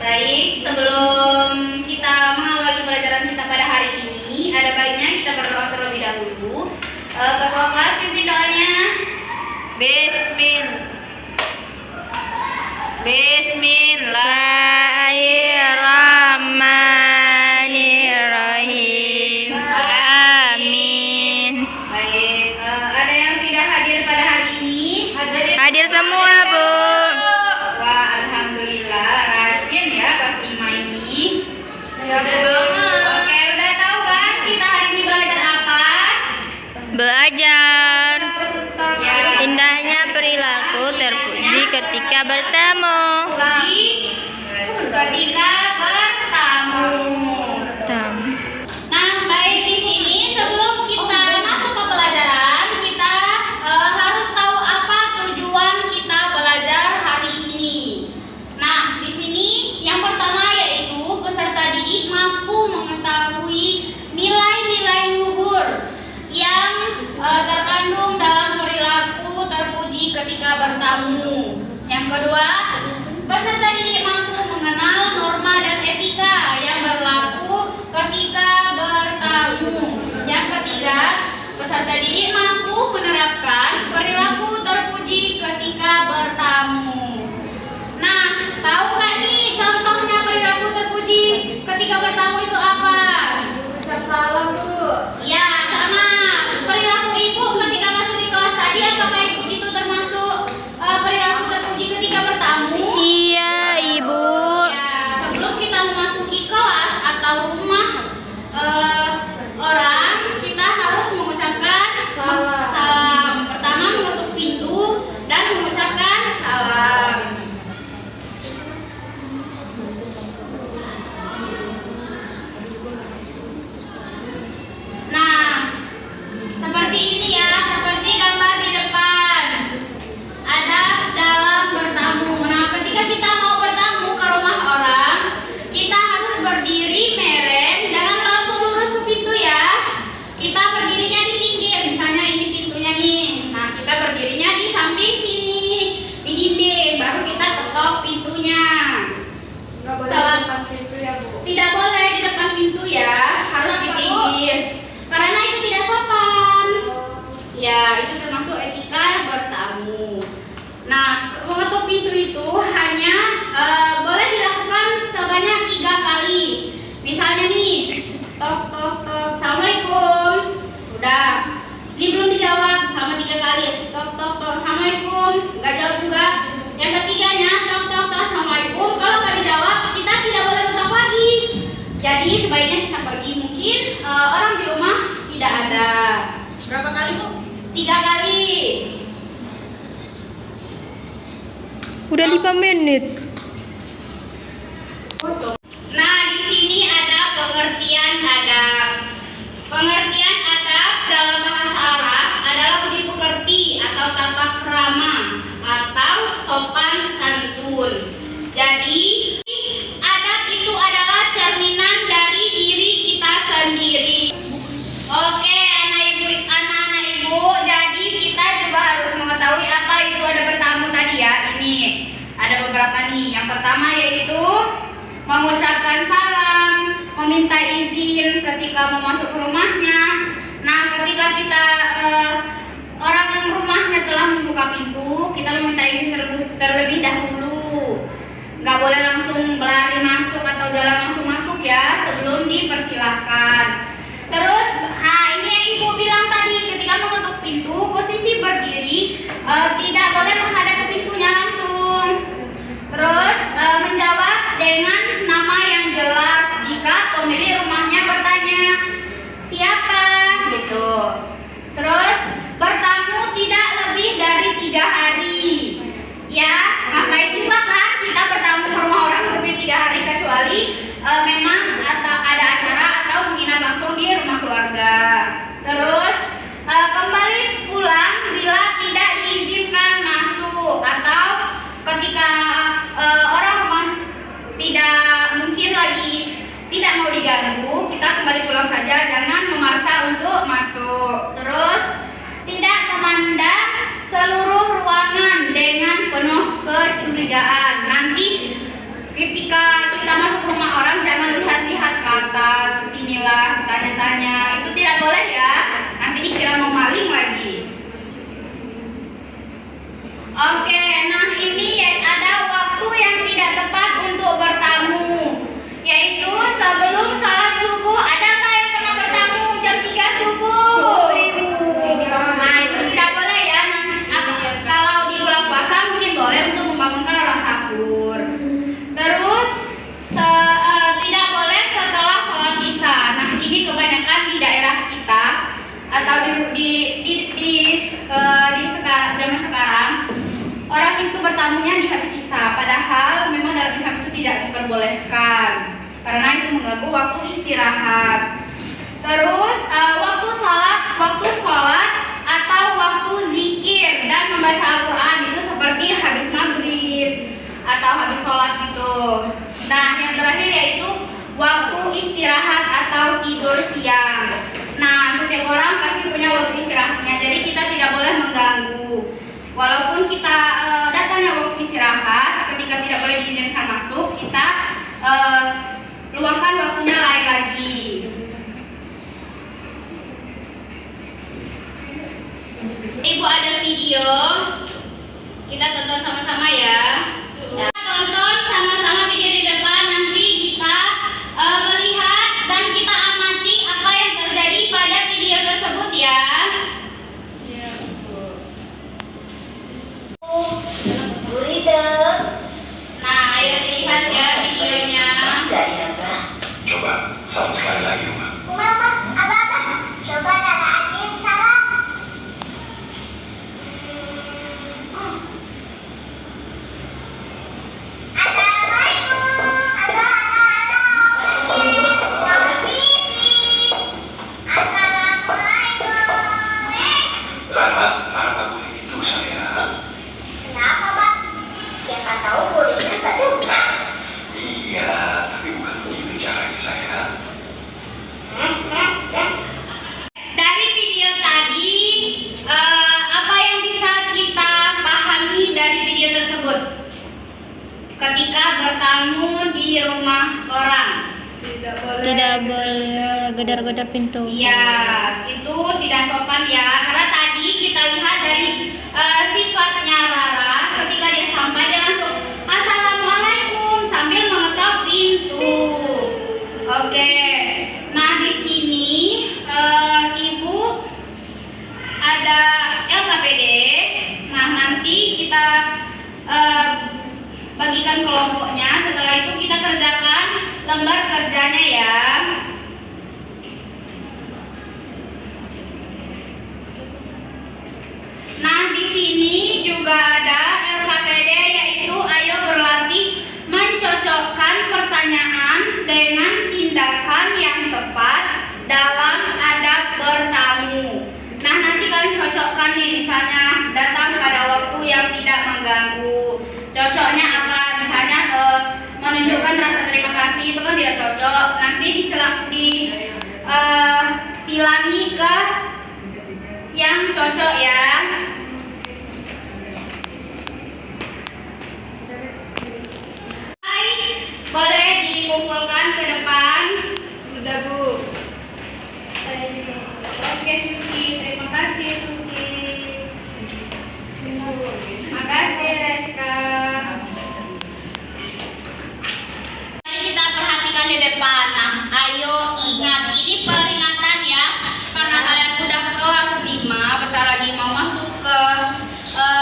Baik, sebelum kita mengawali pelajaran kita pada hari ini, ada baiknya kita berdoa terlebih dahulu. Ketua kelas pimpin doanya. Bismillahirrahmanirrahim. Amin. Baik, ada yang tidak hadir pada hari ini? Hadir semua, Bu. Wah, alhamdulillah, rajin ya kelas 5 ini. Oke, udah tahu kan kita hari ini belajar apa? Belajar Ya, indahnya perilaku terpuji ketika bertemu. ketika bertamu. Nah, baik, di sini sebelum kita masuk ke pelajaran, kita harus tahu apa tujuan kita belajar hari ini. Nah, di sini yang pertama yaitu peserta didik mampu mengetahui nilai-nilai luhur yang terkandung dalam perilaku terpuji ketika bertamu. Yang kedua, peserta didik mampu mengenal norma dan etika yang berlaku ketika bertamu. Yang ketiga, peserta didik mampu menerapkan perilaku terpuji ketika bertamu. Nah, tahu nggak nih contohnya perilaku terpuji ketika bertamu itu apa? Ucap salam, Bu. Ya, sama. Perilaku ibu ketika masuk di kelas tadi, apakah itu termasuk perilaku terpuji ketika bertamu? Iya, Ibu. Ya, sebelum kita memasuki kelas atau rumah orang, kita harus mengucapkan salam. Pertama, mengetuk pintu dan mengucapkan salam. Nah, seperti ini ya, seperti gambar di depan. Adab dalam bertamu. Nah, ketika kita mau bertamu ke rumah orang, kita harus berdiri mereng, jangan langsung lurus ke pintu ya. Kita berdirinya di pinggir, misalnya ini pintunya nih. Nah, kita berdirinya di samping sini, di dinding, baru kita ketok pintunya. Nggak boleh Salam. depan pintu ya, Bu. Tidak boleh di depan pintu ya, harus di pinggir. Karena itu tidak sopan. Ya, itu termasuk etika bertamu. Nah, mengetuk pintu itu hanya boleh dilakukan sebanyak 3 kali. Misalnya nih, tok tok tok, assalamualaikum. Udah, ini belum dijawab sama 3 kali. Tok tok tok, assalamualaikum. Nggak jawab juga. Yang ketiganya, tok tok tok, assalamualaikum. Kalau nggak dijawab, kita tidak boleh ketok lagi. Jadi sebaiknya kita pergi. Mungkin orang di rumah tidak ada. Berapa kali, Bu? 3 kali. Udah 5 menit. Nah, di sini ada pengertian adab. Pengertian adab dalam bahasa Arab adalah budi pekerti atau tata krama atau sopan santun. Jadi, adab itu adalah cerminan dari diri kita sendiri. Oke, anak-anak ibu, jadi kita juga harus mengetahui apa itu ada bertamu tadi ya. Ini ada beberapa nih. Yang pertama yaitu mengucapkan salam, meminta izin ketika mau masuk ke rumahnya. Nah, ketika kita orang rumahnya telah membuka pintu, kita meminta izin terlebih dahulu. Nggak boleh langsung berlari masuk atau jalan langsung masuk ya, sebelum dipersilahkan. Terus, nah ini yang ibu bilang tadi, ketika mengetuk pintu, posisi berdiri tidak boleh menghadap ke pintunya langsung. Terus menjawab dengan nama yang jelas jika pemilik rumahnya bertanya siapa gitu. Terus bertamu tidak lebih dari 3 hari. Ya, ngapain juga kan kita bertamu ke rumah orang lebih 3 hari kecuali memang ada acara atau menginap langsung ditanya. Itu tidak boleh ya. Nanti dikira mau maling lagi. Oke, nah ini ada waktu yang tidak tepat untuk bertamu, yaitu sebelum salat subuh. Adakah yang pernah bertamu jam 3 subuh? Nah, itu tidak boleh ya. Kalau di bulan puasa mungkin boleh untuk membangunkan orang sahur. Terus tidak boleh setelah sholat isya. Nah, ini kebanyakan di daerah kita atau zaman sekarang orang itu bertamunya di habis isya. Padahal memang dalam Islam itu tidak diperbolehkan karena itu mengganggu waktu istirahat. Terus waktu sholat atau waktu zikir dan membaca Al-Quran itu seperti habis maghrib atau habis sholat gitu. Nah, yang terakhir yaitu waktu istirahat atau tidur siang. Nah, setiap orang pasti punya waktu istirahatnya, jadi kita tidak boleh mengganggu. Walaupun kita datangnya waktu istirahat, ketika tidak boleh diizinkan masuk, kita luangkan waktunya lain lagi. Ibu ada video, kita tonton sama-sama ya. Kita tonton sama-sama video di depan, nanti kita melihat dan kita amati apa yang terjadi pada video tersebut ya. Nah, ayo dilihat ya videonya. Coba, salam sekali lagi, Uma. Coba Nana Acim salam. Rara nggak boleh gitu, sayang. Kenapa, Bang? Siapa tahu bolehnya betul. Iya, tapi bukan begitu caranya, sayang. Dari video tadi, apa yang bisa kita pahami dari video tersebut? Ketika bertamu di rumah orang, Tidak boleh gedar-gedar pintu. ya itu tidak sopan ya. Karena tadi kita lihat dari sifatnya Rara, ketika dia sampai dia langsung Assalamualaikum sambil mengetok pintu. Oke, nah di sini Ibu ada LKPD. Nah, nanti kita bagikan kelompoknya. Setelah itu kita kerjakan lembar kerjanya ya. Nah, di sini juga ada LKPD, yaitu ayo berlatih mencocokkan pertanyaan dengan tindakan yang tepat dalam adab bertamu. Nah, nanti kalian cocokkan nih, misalnya datang pada waktu yang tidak mengganggu. Cocoknya apa? Misalnya menunjukkan rasa terima kasih, itu kan tidak cocok. Nanti silangi ke yang cocok ya. Hai, boleh dikumpulkan ke depan. Udah, Bu. Oke Susi, terima kasih Susi. Makasih Reska. Mari kita perhatikan di depan. Nah, ayo ingat, ini peringatan ya. Karena kalian udah kelas 5, bentar lagi mau masuk ke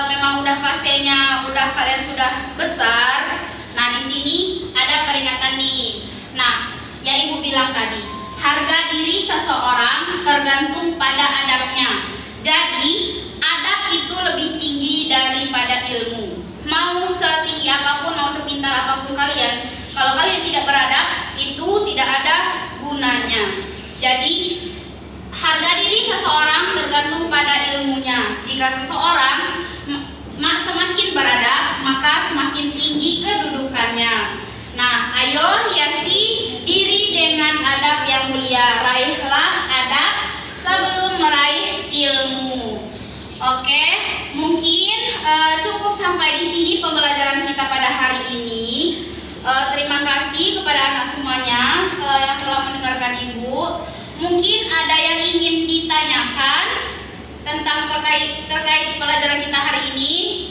memang udah fasenya, udah kalian sudah besar. Nah, di sini ada peringatan nih. Nah, yang Ibu bilang tadi, harga diri seseorang tergantung pada adabnya. Jadi, adab itu lebih tinggi daripada ilmu. Mau setinggi apapun, mau sepintar apapun kalian, kalau kalian tidak beradab, itu tidak ada gunanya. Jadi, harga diri seseorang tergantung pada ilmunya. Jika seseorang semakin beradab, maka semakin tinggi kedudukannya. Nah, ayo hiasi diri dengan adab yang mulia. Raihlah adab sebelum meraih ilmu. Oke, mungkin cukup sampai di sini pembelajaran kita pada hari ini. Terima kasih kepada anak semuanya yang telah mendengarkan Ibu. Mungkin ada yang ingin ditanyakan tentang terkait pelajaran kita hari ini?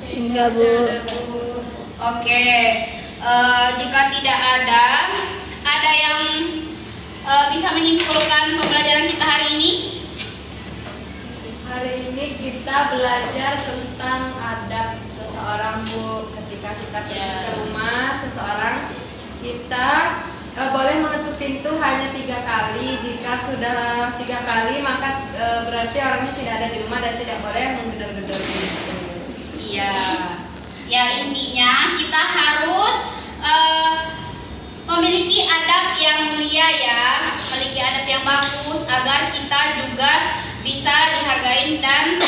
Enggak, Bu. Oke, jika tidak ada yang bisa menyimpulkan pembelajaran kita hari ini? Hari ini kita belajar tentang adab seseorang, Bu. Ketika kita pergi ke rumah seseorang, kita boleh mengetuk pintu hanya 3 kali. Jika sudah 3 kali, maka berarti orangnya tidak ada di rumah dan tidak boleh menggedor-gedor pintu. Iya. Ya, intinya kita harus memiliki adab yang mulia ya, memiliki adab yang bagus agar kita juga bisa dihargai dan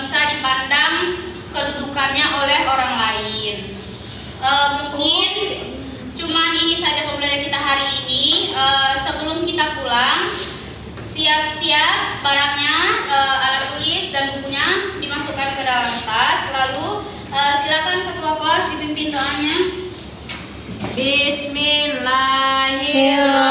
bisa dipandang kedudukannya oleh orang lain. Mungkin cuman ini saja pembelajaran kita hari ini. Sebelum kita pulang, siap-siap barangnya, alat tulis dan bukunya dimasukkan ke dalam tas. Lalu silakan ketua kelas dipimpin doanya. Bismillahirrahmanirrahim.